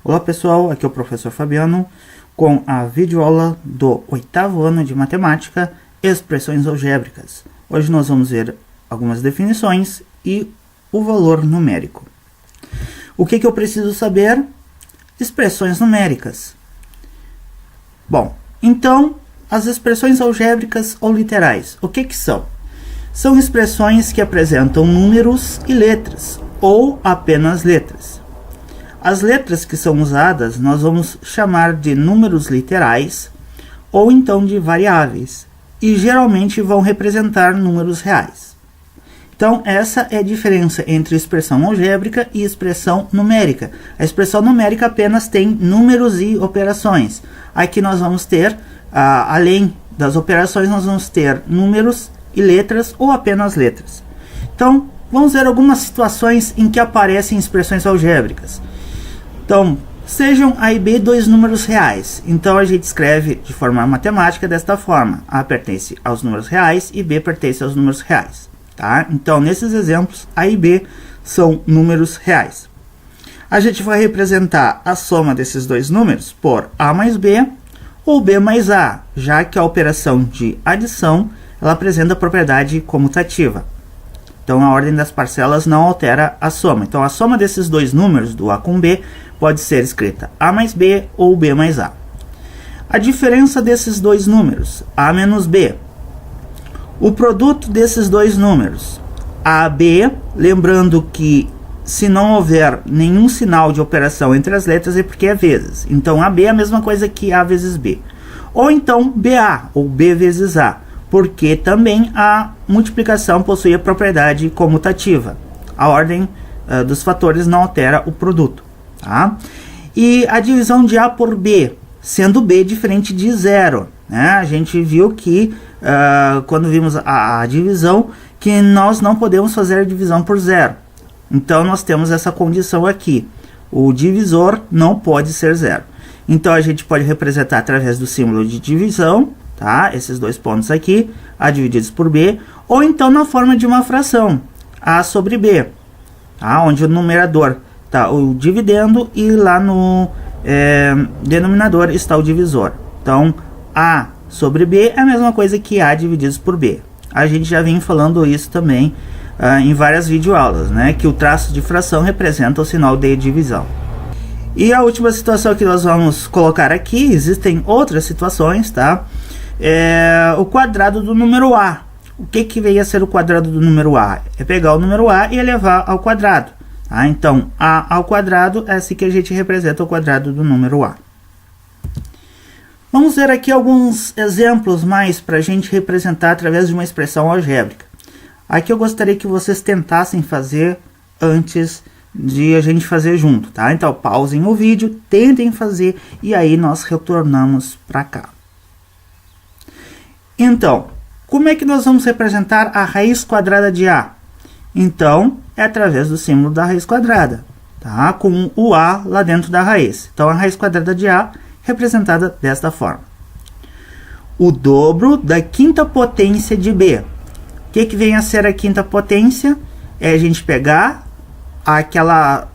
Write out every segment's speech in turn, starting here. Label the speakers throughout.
Speaker 1: Olá pessoal, aqui é o professor Fabiano com a videoaula do 8º ano de matemática, expressões algébricas. Hoje nós vamos ver algumas definições e o valor numérico. O que eu preciso saber? Expressões numéricas. Bom, então as expressões algébricas ou literais, o que são? São expressões que apresentam números e letras, ou apenas letras. As letras que são usadas nós vamos chamar de números literais ou então de variáveis, e geralmente vão representar números reais. Então essa é a diferença entre expressão algébrica e expressão numérica. A expressão numérica apenas tem números e operações. Aqui nós vamos ter, além das operações, nós vamos ter números e letras ou apenas letras. Então vamos ver algumas situações em que aparecem expressões algébricas. Então, sejam A e B dois números reais. Então, a gente escreve de forma matemática desta forma. A pertence aos números reais e B pertence aos números reais. Tá? Então, nesses exemplos, A e B são números reais. A gente vai representar a soma desses dois números por A mais B ou B mais A, já que a operação de adição ela apresenta a propriedade comutativa. Então, a ordem das parcelas não altera a soma. Então, a soma desses dois números, do A com B, pode ser escrita A mais B ou B mais A. A diferença desses dois números, A menos B. O produto desses dois números, AB, lembrando que se não houver nenhum sinal de operação entre as letras é porque é vezes. Então, AB é a mesma coisa que A vezes B. Ou então, BA, ou B vezes A, porque também a multiplicação possui a propriedade comutativa. A ordem dos fatores não altera o produto. Tá? E a divisão de A por B, sendo B diferente de zero. Né? A gente viu que, quando vimos a divisão, que nós não podemos fazer a divisão por zero. Então, nós temos essa condição aqui. O divisor não pode ser zero. Então, a gente pode representar através do símbolo de divisão, tá? Esses dois pontos aqui, A divididos por B, ou então na forma de uma fração, A sobre B, tá? Onde o numerador está o dividendo e lá no denominador está o divisor. Então, A sobre B é a mesma coisa que A divididos por B. A gente já vem falando isso também em várias videoaulas, né? Que o traço de fração representa o sinal de divisão. E a última situação que nós vamos colocar aqui, existem outras situações, tá? O quadrado do número A. O que vem a ser o quadrado do número A? É pegar o número A e elevar ao quadrado. Tá? Então, A ao quadrado é assim que a gente representa o quadrado do número A. Vamos ver aqui alguns exemplos mais para a gente representar através de uma expressão algébrica. Aqui eu gostaria que vocês tentassem fazer antes de a gente fazer junto. Tá? Então, pausem o vídeo, tentem fazer e aí nós retornamos para cá. Então, como é que nós vamos representar a raiz quadrada de A? Então, é através do símbolo da raiz quadrada, tá? Com o A lá dentro da raiz. Então, a raiz quadrada de A representada desta forma. O dobro da quinta potência de B. O que vem a ser a quinta potência? É a gente pegar aquela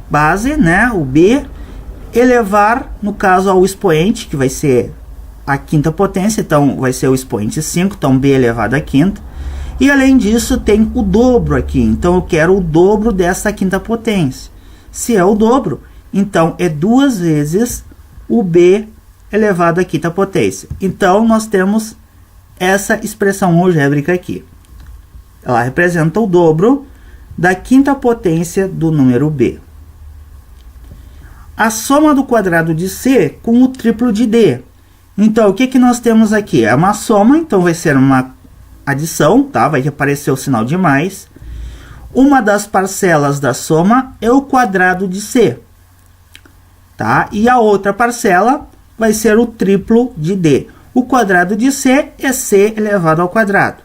Speaker 1: base, né, o B, elevar, no caso, ao expoente, que vai ser a quinta potência, então vai ser o expoente 5, então B elevado à quinta. E além disso tem o dobro aqui, então eu quero o dobro dessa quinta potência. Se é o dobro, então é 2 vezes o B elevado à quinta potência. Então nós temos essa expressão algébrica aqui. Ela representa o dobro da quinta potência do número B. A soma do quadrado de C com o triplo de D. Então, o que nós temos aqui? É uma soma, então vai ser uma adição, tá? Vai aparecer o sinal de mais. Uma das parcelas da soma é o quadrado de C, tá? E a outra parcela vai ser o triplo de D. O quadrado de C é C elevado ao quadrado.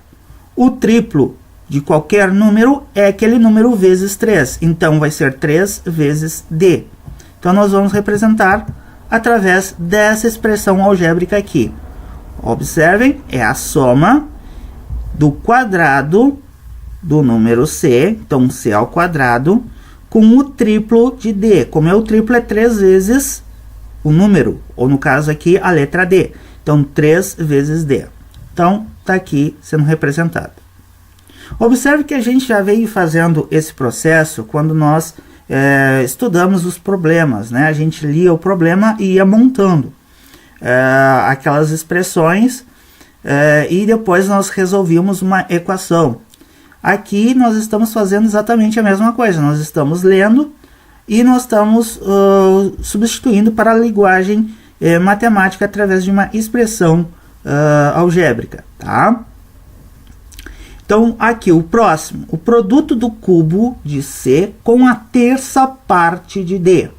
Speaker 1: O triplo de qualquer número é aquele número vezes 3, então vai ser 3 vezes D. Então, nós vamos representar através dessa expressão algébrica aqui. Observem, é a soma do quadrado do número C, então C ao quadrado, com o triplo de D. Como é o triplo, é 3 vezes o número, ou no caso aqui, a letra D. Então, 3 vezes D. Então, está aqui sendo representado. Observe que a gente já veio fazendo esse processo quando nós estudamos os problemas, né? A gente lia o problema e ia montando aquelas expressões e depois nós resolvíamos uma equação. Aqui nós estamos fazendo exatamente a mesma coisa. Nós estamos lendo e nós estamos substituindo para a linguagem matemática através de uma expressão algébrica, tá? Então, aqui o próximo, o produto do cubo de C com a terça parte de D.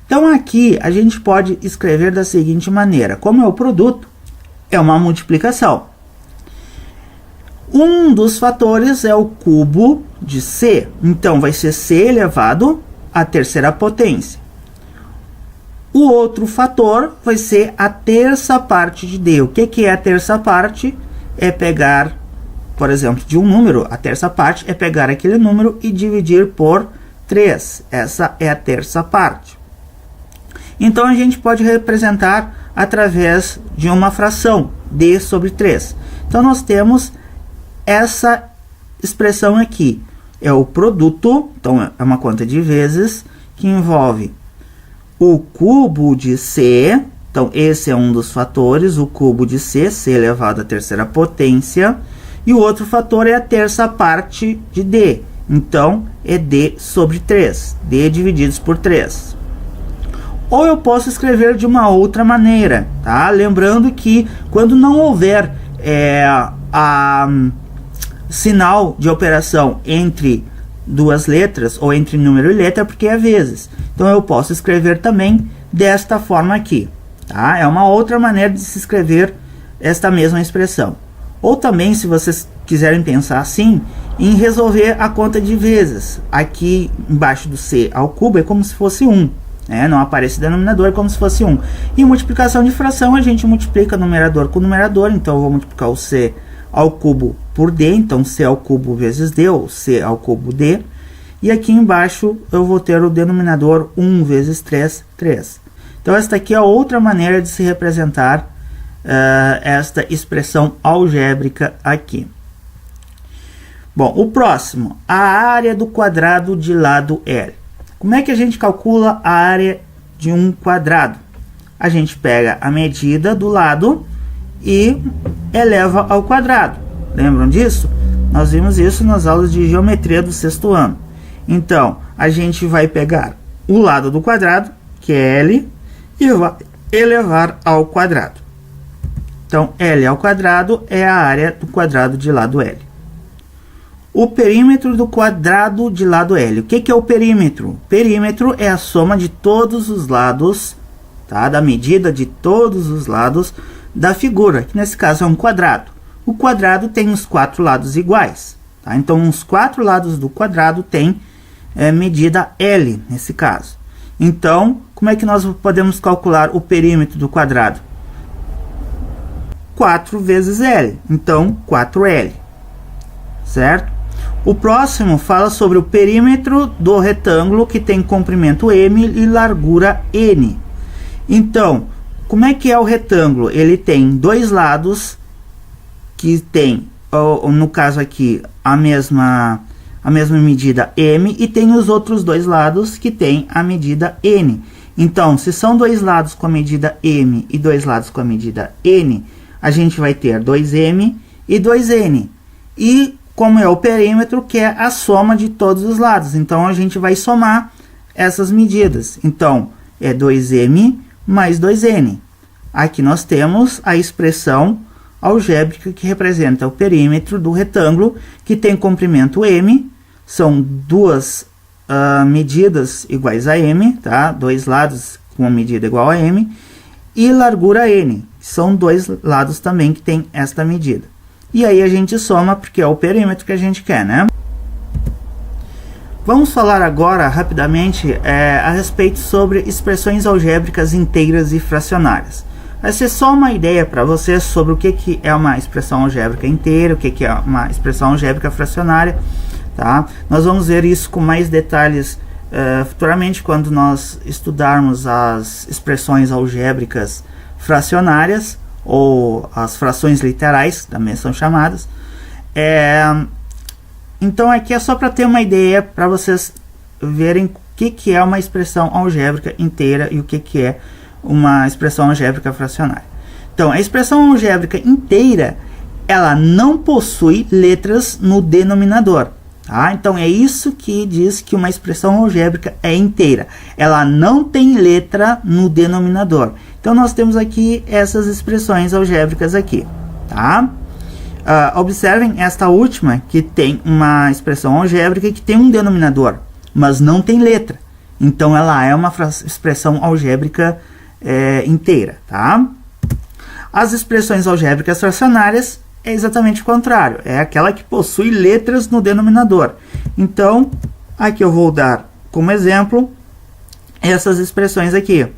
Speaker 1: Então, aqui a gente pode escrever da seguinte maneira: como é o produto, é uma multiplicação. Um dos fatores é o cubo de C, então vai ser C elevado à terceira potência. O outro fator vai ser a terça parte de D. O que é a terça parte? É pegar, por exemplo, de um número, a terça parte é pegar aquele número e dividir por 3. Essa é a terça parte. Então, a gente pode representar através de uma fração, D sobre 3. Então, nós temos essa expressão aqui. É o produto, então é uma conta de vezes, que envolve o cubo de C. Então, esse é um dos fatores, o cubo de C, C elevado à terceira potência. E o outro fator é a terça parte de D. Então, é D sobre 3. D divididos por 3. Ou eu posso escrever de uma outra maneira, tá? Lembrando que quando não houver sinal de operação entre duas letras, ou entre número e letra, porque é vezes. Então, eu posso escrever também desta forma aqui, tá? É uma outra maneira de se escrever esta mesma expressão. Ou também, se vocês quiserem pensar assim, em resolver a conta de vezes. Aqui embaixo do C ao cubo é como se fosse 1. Não aparece denominador, é como se fosse 1. E multiplicação de fração, a gente multiplica numerador com numerador. Então, eu vou multiplicar o C ao cubo por D. Então, C ao cubo vezes D, ou C ao cubo D. E aqui embaixo eu vou ter o denominador 1 vezes 3, 3. Então, esta aqui é outra maneira de se representar esta expressão algébrica aqui. Bom, o próximo, a área do quadrado de lado L. Como é que a gente calcula a área de um quadrado? A gente pega a medida do lado e eleva ao quadrado. Lembram disso? Nós vimos isso nas aulas de geometria do 6º ano. Então, a gente vai pegar o lado do quadrado, que é L, e vai elevar ao quadrado. Então, L ao quadrado é a área do quadrado de lado L. O perímetro do quadrado de lado L. O que é o perímetro? Perímetro é a soma de todos os lados, tá? Da medida de todos os lados da figura, que nesse caso é um quadrado. O quadrado tem os 4 lados iguais, tá? Então, os 4 lados do quadrado têm medida L, nesse caso. Então, como é que nós podemos calcular o perímetro do quadrado? 4 vezes L, então 4L, certo? O próximo fala sobre o perímetro do retângulo que tem comprimento M e largura N. Então, como é que é o retângulo? Ele tem dois lados que tem, no caso aqui, a mesma medida M, e tem os outros dois lados que tem a medida N. Então, se são dois lados com a medida M e dois lados com a medida N, a gente vai ter 2M e 2N. E como é o perímetro, que é a soma de todos os lados. Então, a gente vai somar essas medidas. Então, é 2M mais 2N. Aqui nós temos a expressão algébrica que representa o perímetro do retângulo, que tem comprimento M. São duas medidas iguais a M, tá? Dois lados com uma medida igual a M. E largura N. São dois lados também que tem esta medida. E aí a gente soma, porque é o perímetro que a gente quer, né? Vamos falar agora, rapidamente, a respeito sobre expressões algébricas inteiras e fracionárias. Vai ser só uma ideia para vocês sobre o que é uma expressão algébrica inteira, o que é uma expressão algébrica fracionária, tá? Nós vamos ver isso com mais detalhes futuramente, quando nós estudarmos as expressões algébricas fracionárias, ou as frações literais, também são chamadas. Então aqui é só para ter uma ideia, para vocês verem o que é uma expressão algébrica inteira e o que é uma expressão algébrica fracionária. Então, a expressão algébrica inteira, ela não possui letras no denominador. Tá? Então, é isso que diz que uma expressão algébrica é inteira. Ela não tem letra no denominador. Então, nós temos aqui essas expressões algébricas aqui. Tá? Observem esta última, que tem uma expressão algébrica que tem um denominador, mas não tem letra. Então, ela é uma expressão algébrica inteira. Tá? As expressões algébricas fracionárias é exatamente o contrário. É aquela que possui letras no denominador. Então, aqui eu vou dar como exemplo essas expressões aqui.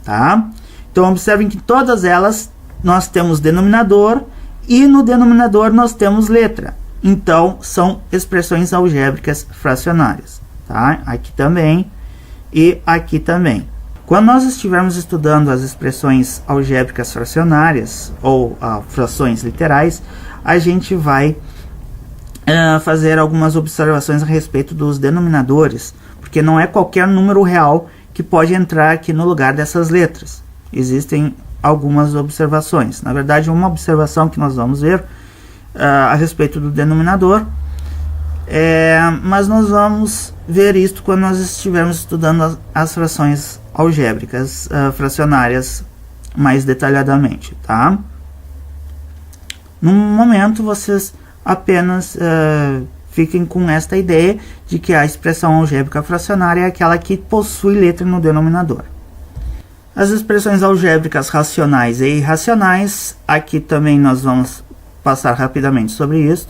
Speaker 1: Tá? Então, observem que todas elas nós temos denominador e no denominador nós temos letra. Então, são expressões algébricas fracionárias. Tá? Aqui também e aqui também. Quando nós estivermos estudando as expressões algébricas fracionárias ou frações literais, a gente vai fazer algumas observações a respeito dos denominadores, porque não é qualquer número real que pode entrar aqui no lugar dessas letras. Existem algumas observações. Na verdade, uma observação que nós vamos ver a respeito do denominador, mas nós vamos ver isso quando nós estivermos estudando as frações algébricas fracionárias mais detalhadamente, tá? No momento, vocês apenas fiquem com esta ideia de que a expressão algébrica fracionária é aquela que possui letra no denominador. As expressões algébricas racionais e irracionais, aqui também nós vamos passar rapidamente sobre isso.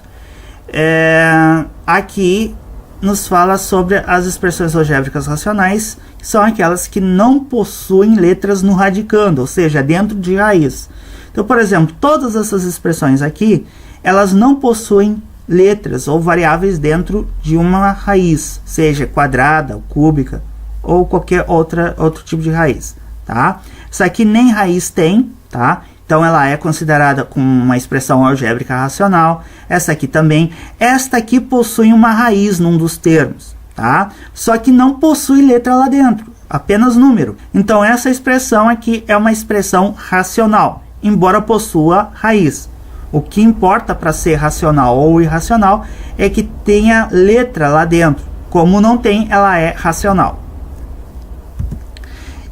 Speaker 1: Aqui nos fala sobre as expressões algébricas racionais, que são aquelas que não possuem letras no radicando, ou seja, dentro de raiz. Então, por exemplo, todas essas expressões aqui, elas não possuem letras ou variáveis dentro de uma raiz, seja quadrada, ou cúbica, ou qualquer outro tipo de raiz. Tá? Isso aqui nem raiz tem, tá? Então ela é considerada como uma expressão algébrica racional. Essa aqui também. Esta aqui possui uma raiz num dos termos, tá? Só que não possui letra lá dentro, apenas número. Então essa expressão aqui é uma expressão racional, embora possua raiz. O que importa para ser racional ou irracional é que tenha letra lá dentro. Como não tem, ela é racional.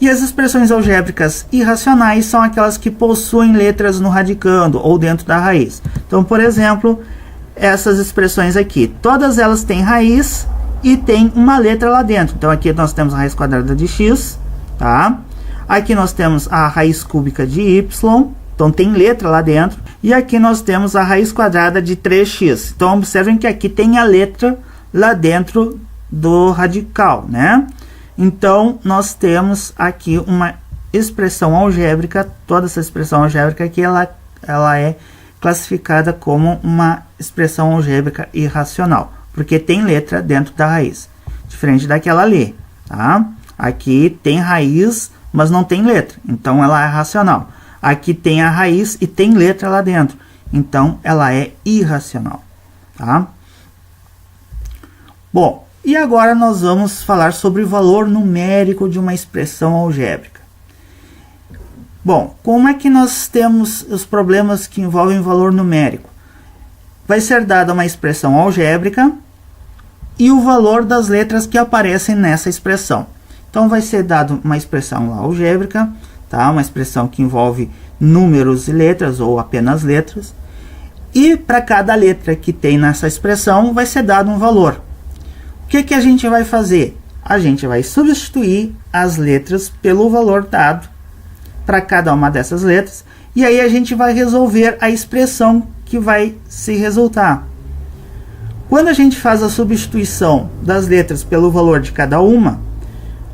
Speaker 1: E as expressões algébricas irracionais são aquelas que possuem letras no radicando ou dentro da raiz. Então, por exemplo, essas expressões aqui, todas elas têm raiz e tem uma letra lá dentro. Então, aqui nós temos a raiz quadrada de x, tá? Aqui nós temos a raiz cúbica de y, então tem letra lá dentro. E aqui nós temos a raiz quadrada de 3x. Então, observem que aqui tem a letra lá dentro do radical, né? Então, nós temos aqui uma expressão algébrica, toda essa expressão algébrica aqui, ela é classificada como uma expressão algébrica irracional, porque tem letra dentro da raiz, diferente daquela ali, tá? Aqui tem raiz, mas não tem letra, então ela é racional. Aqui tem a raiz e tem letra lá dentro, então ela é irracional, tá? Bom, e agora nós vamos falar sobre o valor numérico de uma expressão algébrica. Bom, como é que nós temos os problemas que envolvem valor numérico? Vai ser dada uma expressão algébrica e o valor das letras que aparecem nessa expressão. Então vai ser dado uma expressão algébrica, tá? Uma expressão que envolve números e letras ou apenas letras. E para cada letra que tem nessa expressão vai ser dado um valor. O que a gente vai fazer? A gente vai substituir as letras pelo valor dado para cada uma dessas letras. E aí a gente vai resolver a expressão que vai se resultar. Quando a gente faz a substituição das letras pelo valor de cada uma,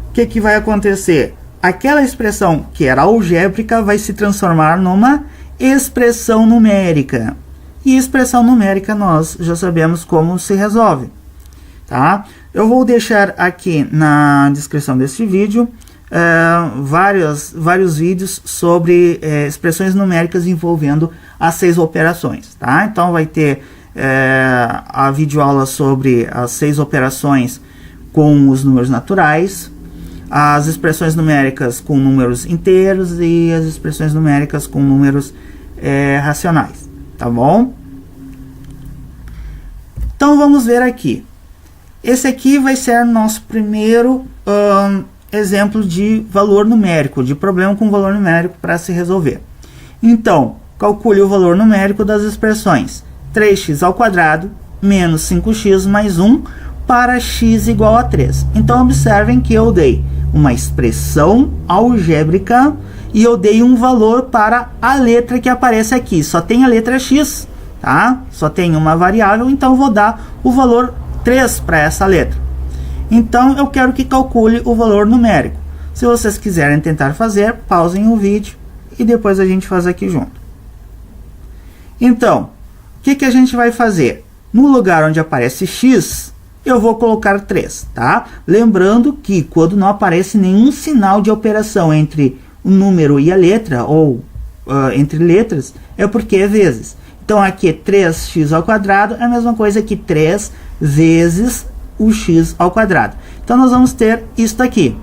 Speaker 1: o que vai acontecer? Aquela expressão que era algébrica vai se transformar numa expressão numérica. E expressão numérica nós já sabemos como se resolve. Tá? Eu vou deixar aqui na descrição deste vídeo vários vídeos sobre expressões numéricas envolvendo as 6 operações, tá? Então vai ter a videoaula sobre as 6 operações com os números naturais, as expressões numéricas com números inteiros e as expressões numéricas com números racionais, tá bom? Então vamos ver aqui. Esse aqui vai ser nosso primeiro exemplo de valor numérico, de problema com valor numérico para se resolver. Então, calcule o valor numérico das expressões 3x ao quadrado menos 5x mais 1 para x igual a 3. Então, observem que eu dei uma expressão algébrica e eu dei um valor para a letra que aparece aqui. Só tem a letra x, tá? Só tem uma variável, então eu vou dar o valor 3 para essa letra. Então, eu quero que calcule o valor numérico. Se vocês quiserem tentar fazer, pausem o vídeo e depois a gente faz aqui junto. Então, o que a gente vai fazer? No lugar onde aparece x, eu vou colocar 3, tá? Lembrando que quando não aparece nenhum sinal de operação entre o número e a letra, ou entre letras, é porque é vezes. Então, aqui é 3x ao quadrado, é a mesma coisa que 3 vezes o x ao quadrado. Então, nós vamos ter isso aqui.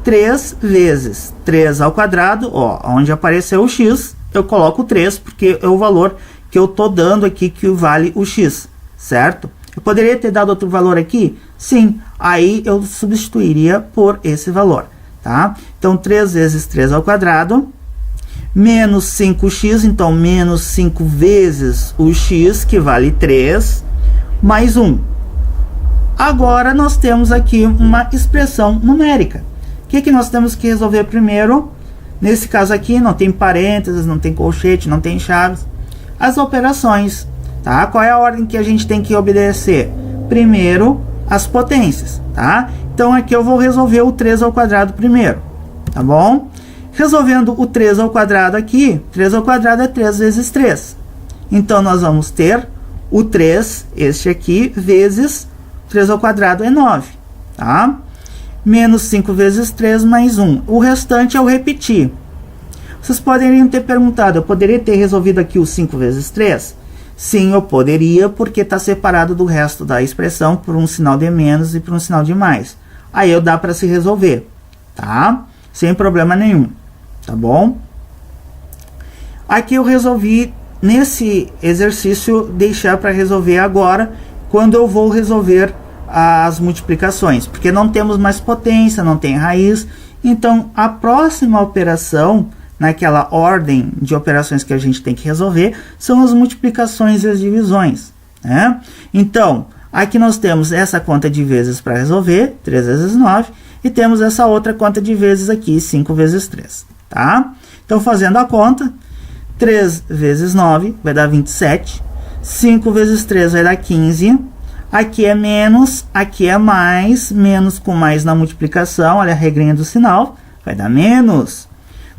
Speaker 1: 3 vezes 3 ao quadrado, ó, onde apareceu o x, eu coloco 3, porque é o valor que eu estou dando aqui que vale o x, certo? Eu poderia ter dado outro valor aqui? Sim, aí eu substituiria por esse valor, tá? Então, 3 vezes 3 ao quadrado, menos 5x, então, menos 5 vezes o x, que vale 3, mais 1. Agora, nós temos aqui uma expressão numérica. O que nós temos que resolver primeiro? Nesse caso aqui, não tem parênteses, não tem colchete, não tem chaves. As operações, tá? Qual é a ordem que a gente tem que obedecer? Primeiro, as potências, tá? Então, aqui eu vou resolver o 3 ao quadrado primeiro, tá bom? Resolvendo o 3 ao quadrado aqui, 3 ao quadrado é 3 vezes 3. Então, nós vamos ter o 3, este aqui, vezes 3 ao quadrado é 9, tá? Menos 5 vezes 3 mais 1. O restante eu repeti. Vocês poderiam ter perguntado, eu poderia ter resolvido aqui o 5 vezes 3? Sim, eu poderia, porque está separado do resto da expressão por um sinal de menos e por um sinal de mais. Aí dá para se resolver, tá? Sem problema nenhum, tá bom? Aqui eu resolvi, nesse exercício, deixar para resolver agora, quando eu vou resolver as multiplicações, porque não temos mais potência, não tem raiz. Então, a próxima operação, naquela ordem de operações que a gente tem que resolver, são as multiplicações e as divisões, né? Então, aqui nós temos essa conta de vezes para resolver, 3 vezes 9, e temos essa outra conta de vezes aqui, 5 vezes 3, tá? Então, fazendo a conta, 3 vezes 9 vai dar 27, 5 vezes 3 vai dar 15, aqui é menos, aqui é mais, menos com mais na multiplicação, olha a regrinha do sinal, vai dar menos,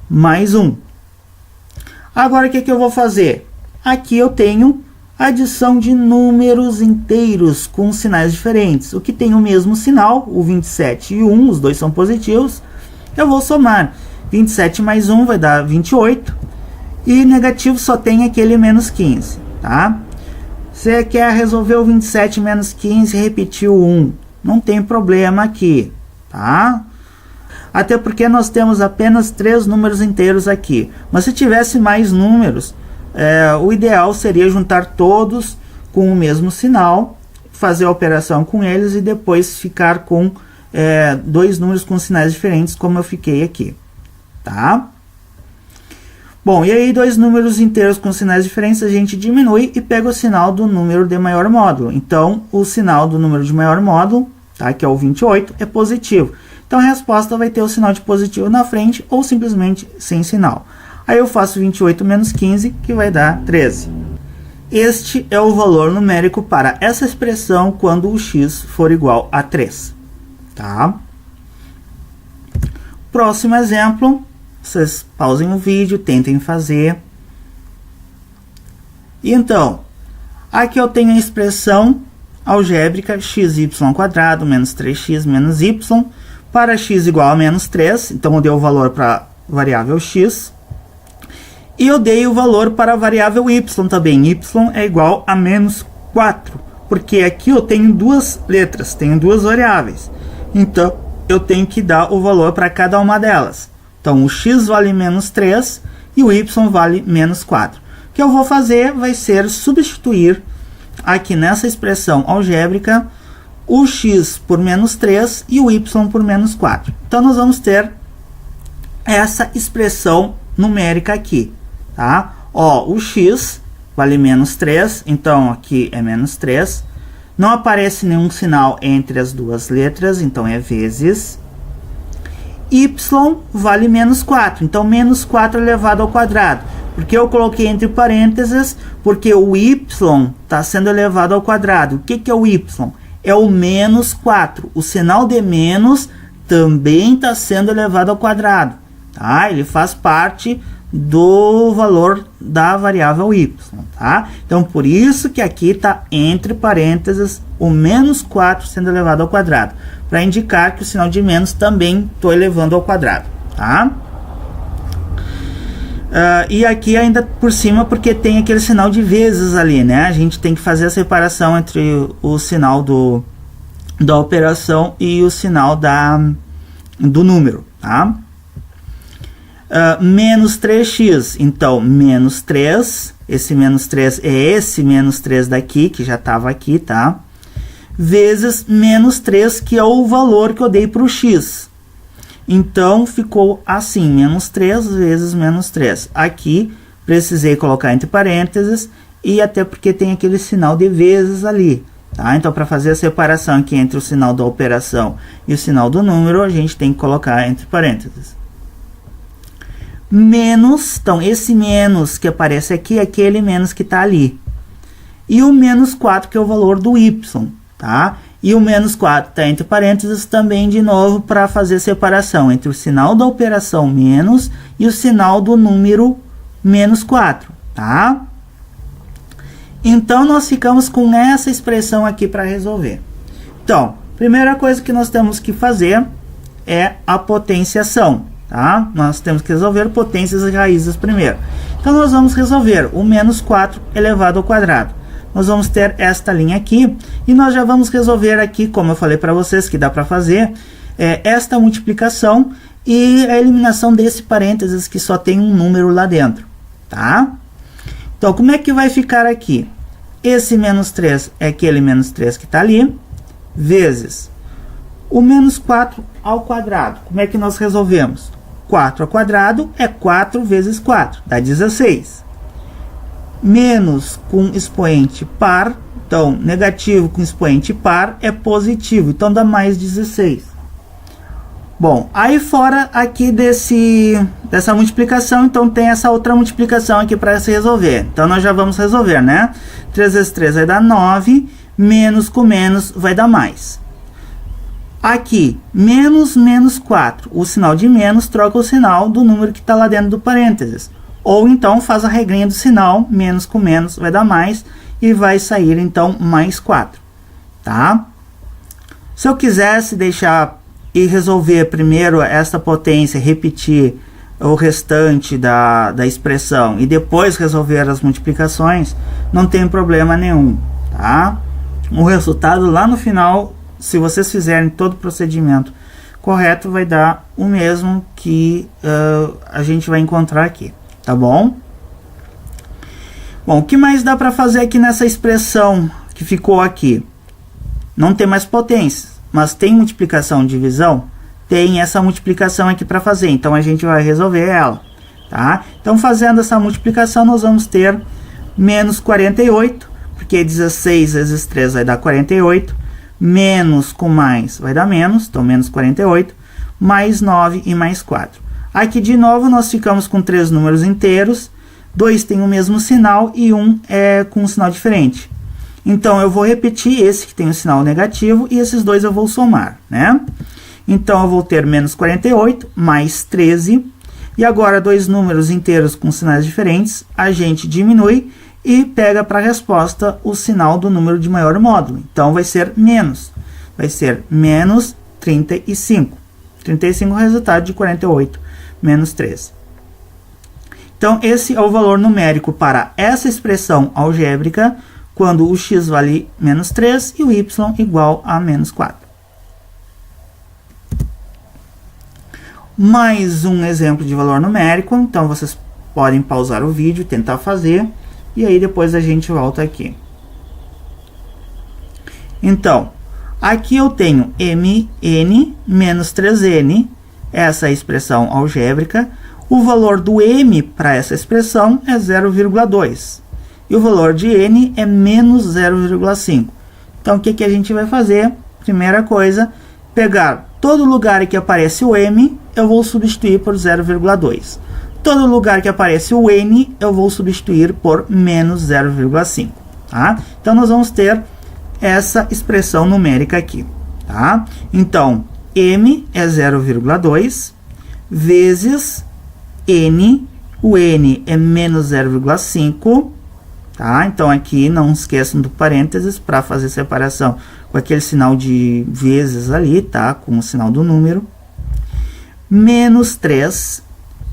Speaker 1: mais 1. Agora, o que eu vou fazer? Aqui eu tenho adição de números inteiros com sinais diferentes. O que tem o mesmo sinal, o 27 e 1, os dois são positivos, eu vou somar. 27 mais 1 vai dar 28, e negativo só tem aquele menos 15, tá? Você quer resolver o 27 menos 15 e repetir o 1. Não tem problema aqui, tá? Até porque nós temos apenas 3 números inteiros aqui. Mas se tivesse mais números, o ideal seria juntar todos com o mesmo sinal, fazer a operação com eles e depois ficar com 2 números com sinais diferentes, como eu fiquei aqui, tá? Bom, e aí 2 números inteiros com sinais diferentes a gente diminui e pega o sinal do número de maior módulo. Então, o sinal do número de maior módulo, tá, que é o 28, é positivo. Então, a resposta vai ter o sinal de positivo na frente ou simplesmente sem sinal. Aí eu faço 28 menos 15, que vai dar 13. Este é o valor numérico para essa expressão quando o x for igual a 3. Tá? Próximo exemplo. Vocês pausem o vídeo, tentem fazer. E então, aqui eu tenho a expressão algébrica xy² menos 3x menos y, para x igual a menos 3, então eu dei o valor para a variável x, e eu dei o valor para a variável y também, y é igual a menos 4, porque aqui eu tenho duas letras, tenho duas variáveis, então eu tenho que dar o valor para cada uma delas. Então o x vale menos 3 e o y vale menos 4. O que eu vou fazer vai ser substituir aqui nessa expressão algébrica o x por menos 3 e o y por menos 4. Então nós vamos ter essa expressão numérica aqui, tá? Ó, o x vale menos 3, então aqui é menos 3. Não aparece nenhum sinal entre as duas letras, então é vezes. Y vale menos 4, então menos 4 elevado ao quadrado. Porque eu coloquei entre parênteses, porque o y está sendo elevado ao quadrado. O que é o y? É o menos 4. O sinal de menos também está sendo elevado ao quadrado. Tá? Ele faz parte do valor da variável y. Tá? Então, por isso que aqui está entre parênteses o menos 4 sendo elevado ao quadrado. Para indicar que o sinal de menos também estou elevando ao quadrado. Tá? E aqui ainda por cima, porque tem aquele sinal de vezes ali, né? A gente tem que fazer a separação entre o sinal da operação e o sinal do número, tá? Menos 3x, então menos 3, esse menos 3 é esse menos 3 daqui, que já estava aqui, tá? Vezes menos 3, que é o valor que eu dei para o x. Então, ficou assim, menos 3 vezes menos 3. Aqui, precisei colocar entre parênteses, e até porque tem aquele sinal de vezes ali. Tá? Então, para fazer a separação aqui entre o sinal da operação e o sinal do número, a gente tem que colocar entre parênteses. Menos, então, esse menos que aparece aqui é aquele menos que está ali. E o menos 4, que é o valor do y. Tá? E o menos 4 está entre parênteses também, de novo, para fazer separação entre o sinal da operação menos e o sinal do número menos 4. Tá? Então, nós ficamos com essa expressão aqui para resolver. Então, primeira coisa que nós temos que fazer é a potenciação. Tá? Nós temos que resolver potências e raízes primeiro. Então, nós vamos resolver o menos 4 elevado ao quadrado. Nós vamos ter esta linha aqui, e nós já vamos resolver aqui, como eu falei para vocês que dá para fazer, esta multiplicação e a eliminação desse parênteses que só tem um número lá dentro, tá? Então, como é que vai ficar aqui? Esse menos 3 é aquele menos 3 que está ali, vezes o menos 4 ao quadrado. Como é que nós resolvemos? 4 ao quadrado é 4 vezes 4, dá 16. Menos com expoente par, então negativo com expoente par é positivo, então dá mais 16. Bom, aí fora aqui dessa multiplicação, então tem essa outra multiplicação aqui para se resolver. Então nós já vamos resolver, né? 3 vezes 3 vai dar 9, menos com menos vai dar mais. Aqui, menos 4, o sinal de menos troca o sinal do número que está lá dentro do parênteses. Ou então faz a regrinha do sinal, menos com menos vai dar mais, e vai sair então mais 4. Tá? Se eu quisesse deixar e resolver primeiro esta potência, repetir o restante da expressão e depois resolver as multiplicações, não tem problema nenhum. Tá? O resultado lá no final, se vocês fizerem todo o procedimento correto, vai dar o mesmo que a gente vai encontrar aqui. Tá bom? Bom, o que mais dá para fazer aqui nessa expressão que ficou aqui? Não tem mais potências, mas tem multiplicação e divisão? Tem essa multiplicação aqui para fazer, então a gente vai resolver ela. Tá? Então, fazendo essa multiplicação, nós vamos ter menos 48, porque 16 vezes 3 vai dar 48, menos com mais vai dar menos, então menos 48, mais 9 e mais 4. Aqui, de novo, nós ficamos com 3 números inteiros, 2 tem o mesmo sinal e 1 é com um sinal diferente. Então, eu vou repetir esse que tem o sinal negativo e esses dois eu vou somar, né? Então, eu vou ter menos 48 mais 13. E agora, 2 números inteiros com sinais diferentes, a gente diminui e pega para a resposta o sinal do número de maior módulo. Então vai ser menos. Vai ser menos 35. 35 é o resultado de 48 menos 13. Então esse é o valor numérico para essa expressão algébrica, quando o x vale menos 3 e o y igual a menos 4. Mais um exemplo de valor numérico. Então vocês podem pausar o vídeo, tentar fazer, e aí depois a gente volta aqui. Então, aqui eu tenho mn menos 3n, essa é a expressão algébrica. O valor do m para essa expressão é 0,2. E o valor de n é menos 0,5. Então, o que a gente vai fazer? Primeira coisa, pegar todo lugar que aparece o m, eu vou substituir por 0,2. Todo lugar que aparece o n, eu vou substituir por menos 0,5. Tá? Então, nós vamos ter essa expressão numérica aqui. Tá? Então, m é 0,2 vezes n, o n é menos 0,5. Tá? Então, aqui não esqueçam do parênteses para fazer separação com aquele sinal de vezes ali, tá? Com o sinal do número. Menos 3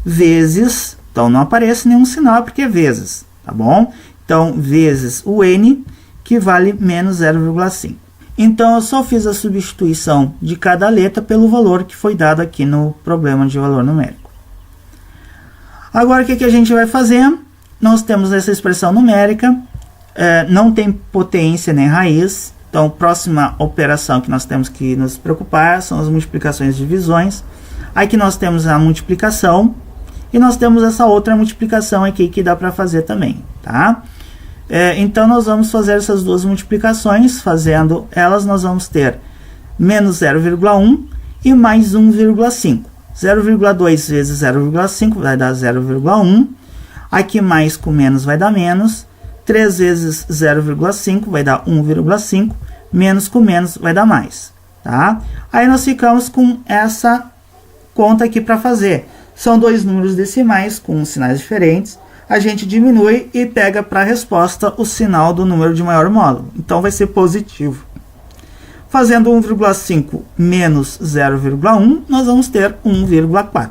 Speaker 1: vezes, então não aparece nenhum sinal porque é vezes, tá bom? Então, vezes o n, que vale menos 0,5. Então, eu só fiz a substituição de cada letra pelo valor que foi dado aqui no problema de valor numérico. Agora, o que a gente vai fazer? Nós temos essa expressão numérica, não tem potência nem raiz. Então, a próxima operação que nós temos que nos preocupar são as multiplicações e divisões. Aqui nós temos a multiplicação e nós temos essa outra multiplicação aqui que dá para fazer também, tá? Então, nós vamos fazer essas duas multiplicações. Fazendo elas, nós vamos ter menos 0,1 e mais 1,5. 0,2 vezes 0,5 vai dar 0,1. Aqui mais com menos vai dar menos. 3 vezes 0,5 vai dar 1,5. Menos com menos vai dar mais. Tá? Aí nós ficamos com essa conta aqui para fazer. São dois números decimais com sinais diferentes. A gente diminui e pega para a resposta o sinal do número de maior módulo. Então vai ser positivo. Fazendo 1,5 menos 0,1, nós vamos ter 1,4.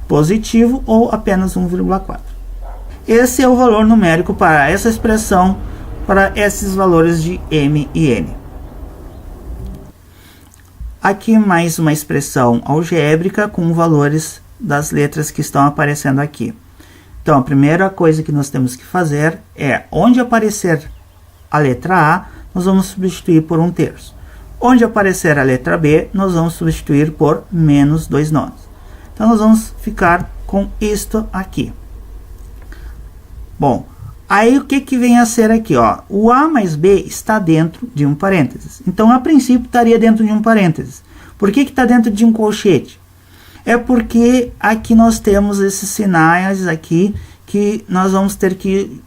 Speaker 1: Positivo ou apenas 1,4. Esse é o valor numérico para essa expressão, para esses valores de m e n. Aqui mais uma expressão algébrica com valores das letras que estão aparecendo aqui. Então, a primeira coisa que nós temos que fazer é, onde aparecer a letra A, nós vamos substituir por 1/3. Onde aparecer a letra B, nós vamos substituir por menos 2/9. Então, nós vamos ficar com isto aqui. Bom, aí o que vem a ser aqui? Ó? O A mais B está dentro de um parênteses. Então, a princípio, estaria dentro de um parênteses. Por que está dentro de um colchete? É porque aqui nós temos esses sinais aqui que nós vamos ter que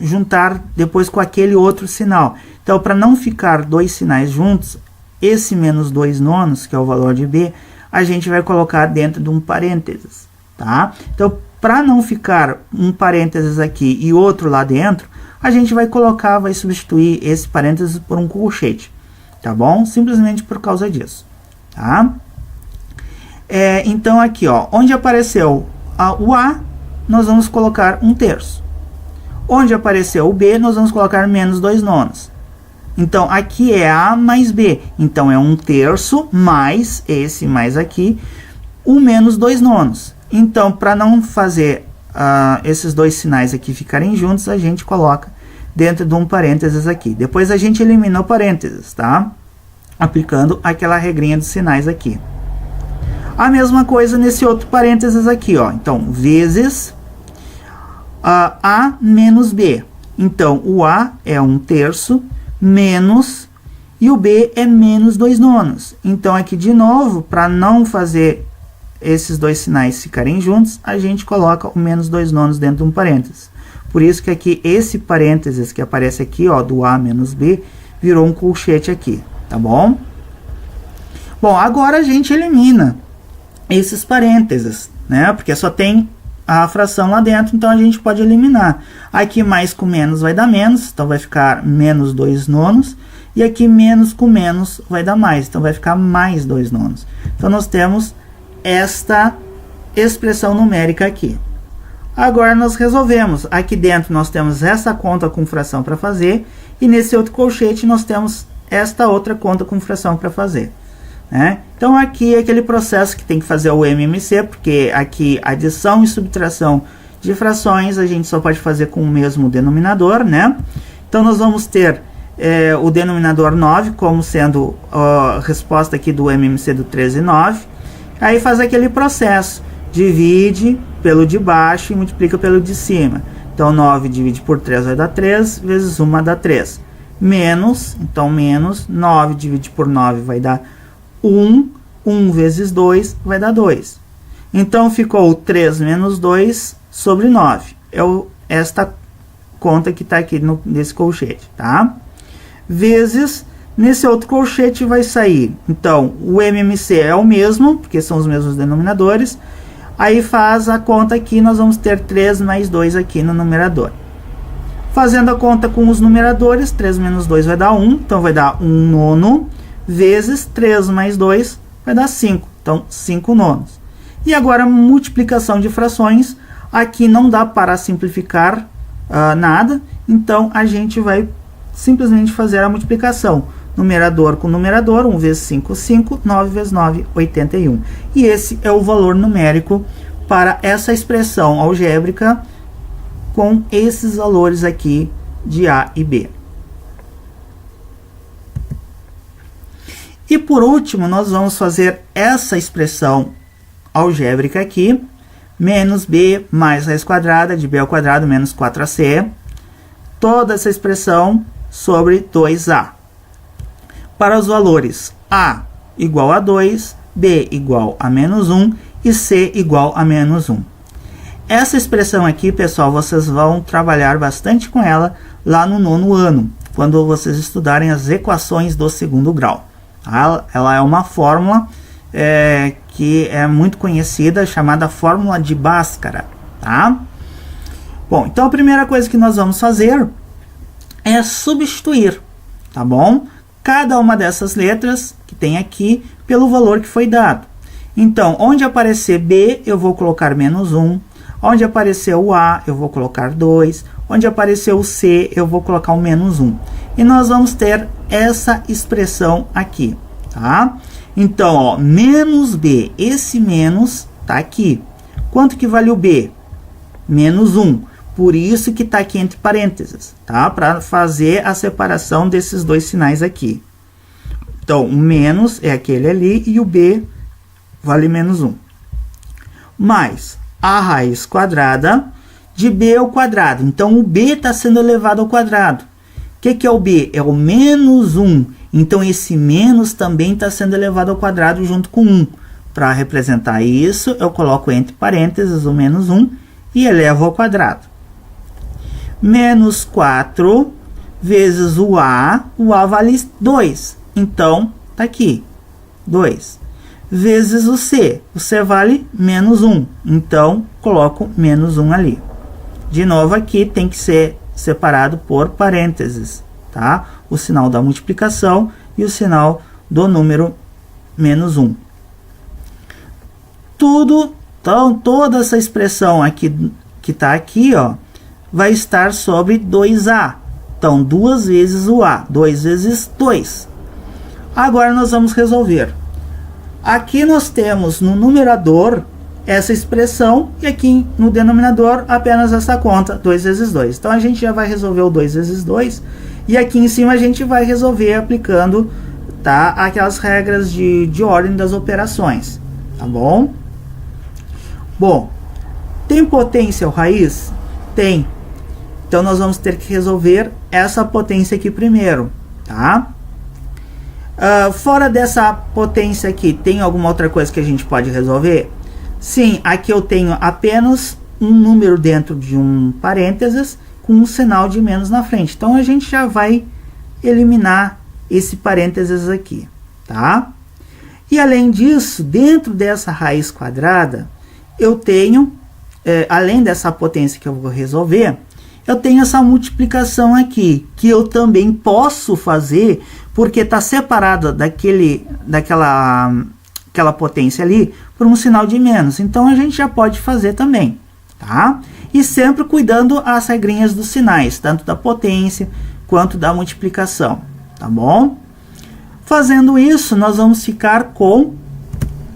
Speaker 1: juntar depois com aquele outro sinal. Então, para não ficar dois sinais juntos, esse menos 2/9, que é o valor de B, a gente vai colocar dentro de um parênteses. Tá? Então, para não ficar um parênteses aqui e outro lá dentro, a gente vai substituir esse parênteses por um colchete. Tá bom? Simplesmente por causa disso. Tá? Então, aqui, ó, onde apareceu o A, nós vamos colocar 1/3. Onde apareceu o B, nós vamos colocar menos 2/9. Então, aqui é A mais B. Então, é 1/3 mais esse mais aqui, o menos 2/9. Então, para não fazer esses dois sinais aqui ficarem juntos, a gente coloca dentro de um parênteses aqui. Depois a gente elimina o parênteses, tá? Aplicando aquela regrinha dos sinais aqui. A mesma coisa nesse outro parênteses aqui, ó. Então, vezes A menos B. Então, o A é 1/3 menos, e o B é menos 2/9. Então, aqui de novo, para não fazer esses dois sinais ficarem juntos, a gente coloca o menos 2/9 dentro de um parênteses. Por isso que aqui, esse parênteses que aparece aqui, ó, do A menos B, virou um colchete aqui, tá bom? Bom, agora a gente elimina esses parênteses, né? Porque só tem a fração lá dentro, então a gente pode eliminar. Aqui mais com menos vai dar menos, então vai ficar menos 2 nonos. E aqui menos com menos vai dar mais, então vai ficar mais 2 nonos. Então nós temos esta expressão numérica aqui. Agora nós resolvemos. Aqui dentro nós temos essa conta com fração para fazer. E nesse outro colchete nós temos esta outra conta com fração para fazer. Né? Então aqui é aquele processo que tem que fazer o MMC, porque aqui adição e subtração de frações a gente só pode fazer com o mesmo denominador, né? Então nós vamos ter o denominador 9 como sendo a resposta aqui do MMC do 13 e 9. Aí faz aquele processo, divide pelo de baixo e multiplica pelo de cima. Então 9 divide por 3 vai dar 3, vezes 1 dá 3. Menos, então menos, 9 divide por 9 vai dar 1, 1 vezes 2 vai dar 2. Então ficou 3 menos 2 sobre 9. É esta conta que está aqui nesse colchete, tá? Vezes, nesse outro colchete vai sair, então, o MMC é o mesmo, porque são os mesmos denominadores. Aí faz a conta aqui, nós vamos ter 3 mais 2 aqui no numerador. Fazendo a conta com os numeradores, 3 menos 2 vai dar 1, então vai dar 1 nono, vezes 3 mais 2 vai dar 5, então 5 nonos. E agora multiplicação de frações, aqui não dá para simplificar nada, então a gente vai simplesmente fazer a multiplicação. Numerador com numerador, 1 vezes 5, 5, 9 vezes 9, 81. E esse é o valor numérico para essa expressão algébrica com esses valores aqui de A e B. E por último, nós vamos fazer essa expressão algébrica aqui, menos b mais raiz quadrada de b ao quadrado menos 4ac, toda essa expressão sobre 2a. Para os valores a igual a 2, b igual a menos 1 e c igual a menos 1. Essa expressão aqui, pessoal, vocês vão trabalhar bastante com ela lá no 9º ano, quando vocês estudarem as equações do segundo grau. Ela é uma fórmula que é muito conhecida, chamada fórmula de Bhaskara. Tá? Bom, então a primeira coisa que nós vamos fazer é substituir, tá bom? Cada uma dessas letras que tem aqui pelo valor que foi dado. Então, onde aparecer B, eu vou colocar menos 1. Onde aparecer o A, eu vou colocar 2. Onde aparecer o C, eu vou colocar o menos 1. E nós vamos ter essa expressão aqui, tá? Então, ó, menos B, esse menos está aqui. Quanto que vale o B? Menos 1. Por isso que está aqui entre parênteses, tá? Para fazer a separação desses dois sinais aqui. Então, o menos é aquele ali e o B vale menos 1. Mais a raiz quadrada de b ao quadrado. Então, o b está sendo elevado ao quadrado. O que é o b? É o menos 1. Então, esse menos também está sendo elevado ao quadrado junto com 1. Para representar isso, eu coloco entre parênteses o menos 1 e elevo ao quadrado. Menos 4 vezes o A vale 2. Então, está aqui, 2. Vezes o C vale menos 1. Então, coloco menos 1 ali. De novo, aqui tem que ser separado por parênteses, tá? O sinal da multiplicação e o sinal do número menos 1. Então, toda essa expressão aqui que está aqui, ó, vai estar sobre 2A. Então, 2 vezes o A. 2 vezes 2. Agora, nós vamos resolver. Aqui nós temos no numerador essa expressão e aqui no denominador apenas essa conta, 2 vezes 2. Então, a gente já vai resolver o 2 vezes 2. E aqui em cima a gente vai resolver aplicando, tá, aquelas regras de ordem das operações. Tá bom? Bom, tem potência ou raiz? Tem. Então, nós vamos ter que resolver essa potência aqui primeiro, tá? Fora dessa potência aqui, tem alguma outra coisa que a gente pode resolver? Sim, aqui eu tenho apenas um número dentro de um parênteses com um sinal de menos na frente. Então, a gente já vai eliminar esse parênteses aqui, tá? E além disso, dentro dessa raiz quadrada, eu tenho além dessa potência que eu vou resolver, eu tenho essa multiplicação aqui, que eu também posso fazer, porque está separada daquela potência ali por um sinal de menos. Então a gente já pode fazer também, tá? E sempre cuidando as regrinhas dos sinais, tanto da potência quanto da multiplicação, tá bom? Fazendo isso, nós vamos ficar com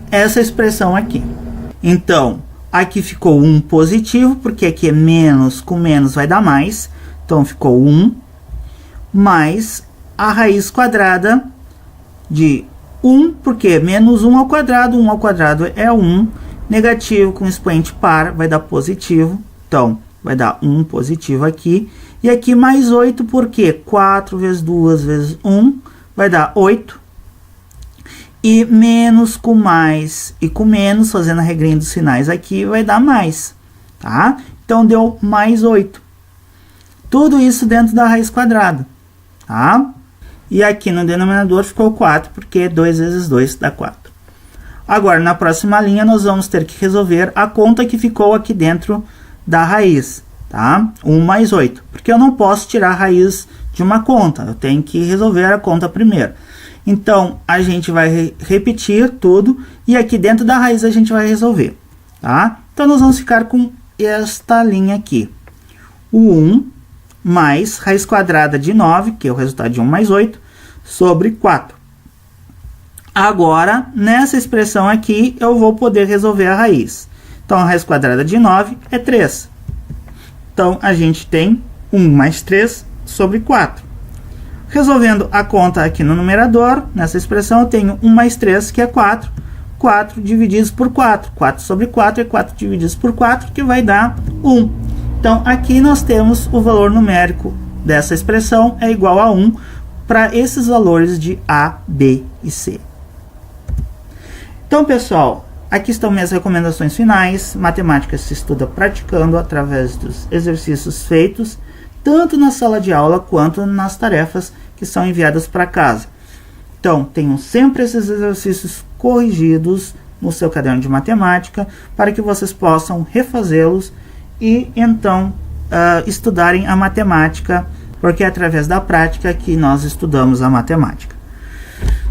Speaker 1: essa expressão aqui. Então, aqui ficou 1 positivo, porque aqui é menos com menos vai dar mais. Então, ficou 1 mais a raiz quadrada de 1, porque menos 1 ao quadrado é 1. Negativo com expoente par vai dar positivo. Então, vai dar 1 positivo aqui. E aqui mais 8, porque 4 vezes 2 vezes 1 vai dar 8. E menos com mais e com menos, fazendo a regrinha dos sinais aqui, vai dar mais, tá? Então, deu mais 8. Tudo isso dentro da raiz quadrada, tá? E aqui no denominador ficou 4, porque 2 vezes 2 dá 4. Agora, na próxima linha, nós vamos ter que resolver a conta que ficou aqui dentro da raiz, tá? 1 mais 8, porque eu não posso tirar a raiz de uma conta, eu tenho que resolver a conta primeiro. Então, a gente vai repetir tudo e aqui dentro da raiz a gente vai resolver, tá? Então, nós vamos ficar com esta linha aqui. O 1 mais raiz quadrada de 9, que é o resultado de 1 mais 8, sobre 4. Agora, nessa expressão aqui, eu vou poder resolver a raiz. Então, a raiz quadrada de 9 é 3. Então, a gente tem 1 mais 3 sobre 4. Resolvendo a conta aqui no numerador, nessa expressão eu tenho 1 mais 3, que é 4. 4 divididos por 4. 4 sobre 4 é 4 divididos por 4, que vai dar 1. Então, aqui nós temos o valor numérico dessa expressão é igual a 1 para esses valores de A, B e C. Então, pessoal, aqui estão minhas recomendações finais. Matemática se estuda praticando através dos exercícios feitos, tanto na sala de aula quanto nas tarefas que são enviadas para casa. Então, tenham sempre esses exercícios corrigidos no seu caderno de matemática, para que vocês possam refazê-los e, então, estudarem a matemática, porque é através da prática que nós estudamos a matemática.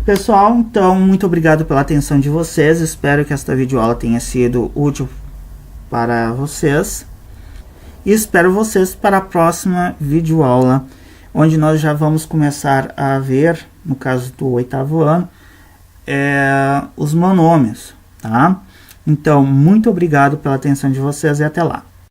Speaker 1: Pessoal, então, muito obrigado pela atenção de vocês. Espero que esta videoaula tenha sido útil para vocês. E espero vocês para a próxima videoaula, onde nós já vamos começar a ver, no caso do 8º ano, os monômios, tá? Então, muito obrigado pela atenção de vocês e até lá.